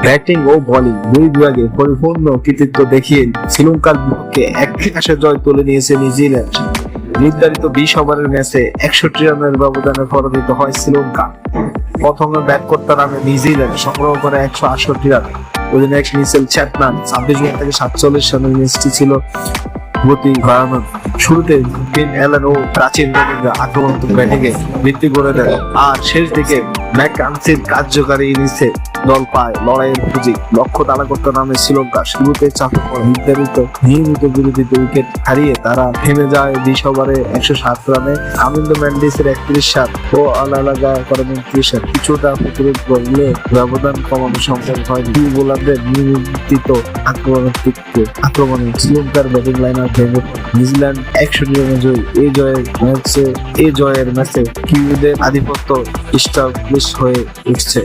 Batting ও bowling দুই বিভাগে পরিপূর্ণ কৃতিত্ব দেখিয়ে শ্রীলঙ্কার বিপক্ষে 1-1 জয় তুলে নিয়েছে নিউজিল্যান্ড। নির্ধারিত 20 ওভারের ম্যাচে 61 রানের ব্যবধানে পরাজিত হয় শ্রীলঙ্কা। প্রথমে ব্যাট করতে নামে নিউজিল্যান্ড, সংগ্রহ করে 168 রান। অধিনায়ক মিচেল চ্যাপম্যান 26 বল থেকে 47 রানের ম্যাচটি ছিল গতি বাড়ানো। শুরুতে ফিন অ্যালান ও প্রাচীন রবীন্দ্র আক্রমণাত্মক ব্যাটিংয়ে ভিত্তি করে দেয়, আর শেষ দিকে ম্যাকআনসির কার্যকারী ইনিংসে দল পায় লড়াইয়ের পুঁজি। লক্ষ্য তাড়া করতে নামে শ্রীলঙ্কা। শুরুতে চাপে পড়ে নিয়মিত বিরোধীতে উইকেট হারিয়ে তারা থেমে যায় 20 ওভারে 107 রানে। আমিন্দো ম্যান্ডিসের 31 রান ও আলালাগা করেন 29 রান। কিছুটা প্রতিরোধ করলে ব্যবধান কমানো সম্ভব হয়। দুই বোলারদের নিয়মিত আক্রমণে শ্রীলঙ্কার ব্যাটিং লাইন আপ ভেঙে পড়ে। নিউজিল্যান্ড 61 রানে জয়ী। এই জয়ের ম্যাচে কিউইদের আধিপত্য স্টাবলিশ হয়ে উঠছে।